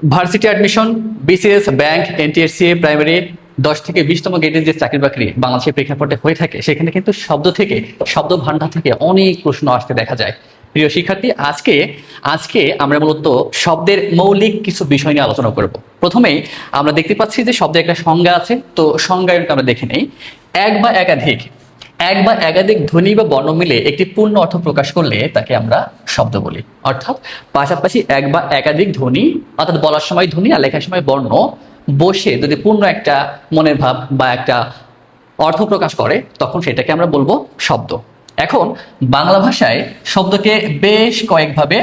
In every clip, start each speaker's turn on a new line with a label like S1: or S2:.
S1: Varsity admission, BCS, bank, NTSC, primary 10 থেকে 20তম গ্রেডের যে চাকরি বাকরি বাংলাদেশের প্রেক্ষাপটে হয়ে থাকে, সেখানে কিন্তু শব্দ থেকে, শব্দ ভান্ডার থেকে অনেক প্রশ্ন আসতে দেখা যায়। প্রিয় শিক্ষার্থী, আজকে আজকে আমরা মূলত শব্দের মৌলিক কিছু বিষয় নিয়ে আলোচনা করব। প্রথমেই আমরা দেখতে পাচ্ছি যে শব্দের একটা সংজ্ঞা আছে, তো সংজ্ঞায়নটা আমরা দেখে নেই। এক বা একাধিক ধ্বনি বা বর্ণ মিলে একটি পূর্ণ অর্থ প্রকাশ করলে তাকে আমরা শব্দ বলি। অর্থাৎ পাশাপাশি এক বা একাধিক ধ্বনি, অর্থাৎ বলার সময় ধ্বনি আর লেখার সময় বর্ণ বসে যদি পূর্ণ একটা মনের ভাব বা একটা অর্থ প্রকাশ করে, তখন সেটাকে আমরা বলবো শব্দ। এখন বাংলা ভাষায় শব্দকে বেশ কয়েকভাবে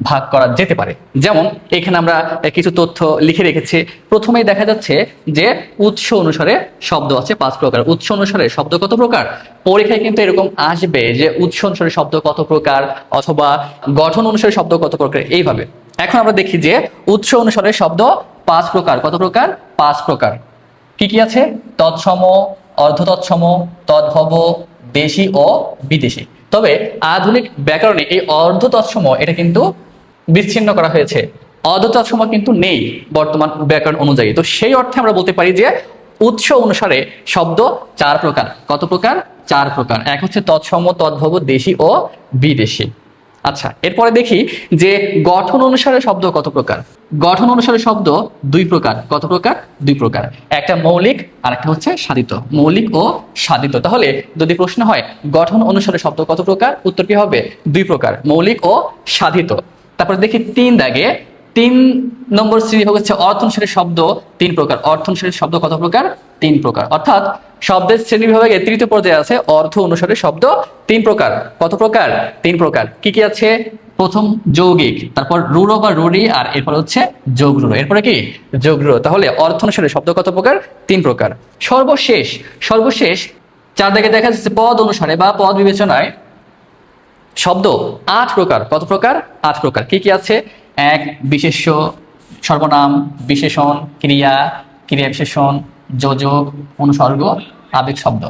S1: ভাগ করা যেতে পারে। যেমন এখানে আমরা কিছু তথ্য লিখে রেখেছি। প্রথমেই দেখা যাচ্ছে যে উৎস অনুসারে শব্দ আছে 5 প্রকার। উৎস অনুসারে শব্দ কত প্রকার? পরীক্ষায় কিন্তু এরকম আসবে যে উৎস অনুসারে শব্দ কত প্রকার, অথবা গঠন অনুসারে শব্দ কত প্রকার, এইভাবে। এখন আমরা দেখি যে উৎস অনুসারে শব্দ 5 প্রকার। কত প্রকার? 5 প্রকার। কি কি আছে? তৎসম, অর্ধতৎসম, তদ্ভব, দেশি ও বিদেশি। তবে আধুনিক ব্যাকরণে এই অর্ধতৎসম এটা কিন্তু বিচ্ছিন্ন করা হয়েছে। অর্ধতৎসম কিন্তু নেই বর্তমান ব্যাকরণ অনুযায়ী। তো সেই অর্থে আমরা বলতে পারি যে উৎস অনুসারে শব্দ 4 প্রকার। কত প্রকার? 4 প্রকার। এক হচ্ছে তৎসম, তদ্ভব, দেশি ও বিদেশি। আচ্ছা, এরপরে দেখি যে গঠন অনুসারে শব্দ কত প্রকার। গঠন অনুসারে শব্দ 2 প্রকার। কত প্রকার? 2 প্রকার। একটা মৌলিক আর একটা হচ্ছে সাধিত। মৌলিক ও সাধিত। তাহলে যদি প্রশ্ন হয় গঠন অনুসারে শব্দ কত প্রকার, উত্তর কি হবে? 2 প্রকার, মৌলিক ও সাধিত। তারপর দেখি 3 দাগে 3 নম্বর শ্রেণীবিভাগ হচ্ছে অর্থ অনুসারে শব্দ 3 প্রকার। অর্থ অনুসারে শব্দ কত প্রকার? 3 প্রকার। অর্থাৎ শব্দের শ্রেণীবিভাগে তৃতীয় পর্যায়ে আছে অর্থ অনুসারে শব্দ 3 প্রকার। কত প্রকার? 3 প্রকার। কি কি আছে? প্রথম যৌগিক, তারপর রূঢ় বা রূঢ়ি, আর এরপর হচ্ছে যোগরূঢ়। এরপরে কি? যোগরূঢ়। তাহলে অর্থ অনুসারে শব্দ কত প্রকার? 3 প্রকার। সর্বশেষ 4 দাগে দেখা যাচ্ছে পদ অনুসারে বা পদ বিবেচনায় শব্দ 8 প্রকার। কত প্রকার? 8 প্রকার। কি কি আছে? 1 বিশেষ্য, সর্বনাম, বিশেষণ, ক্রিয়া, ক্রিয়া বিশেষণ, যোজক, অনুসর্গ, আবেগ শব্দ।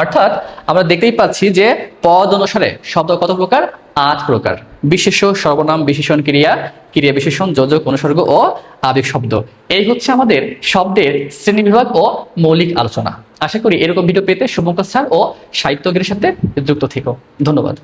S1: অর্থাৎ আমরা দেখতেই পাচ্ছি যে পদ অনুসারে শব্দ কত প্রকার? 8 প্রকার। বিশেষ্য, সর্বনাম, বিশেষণ, ক্রিয়া, ক্রিয়া বিশেষণ, যোজক, অনুসর্গ ও আবেগ শব্দ। এই হচ্ছে আমাদের শব্দের শ্রেণীবিভাগ ও মৌলিক আলোচনা। আশা করি এরকম ভিডিও পেতে শুভঙ্কর স্যার ও সাহিত্যজ্ঞের সাথে যুক্ত থেকো। ধন্যবাদ।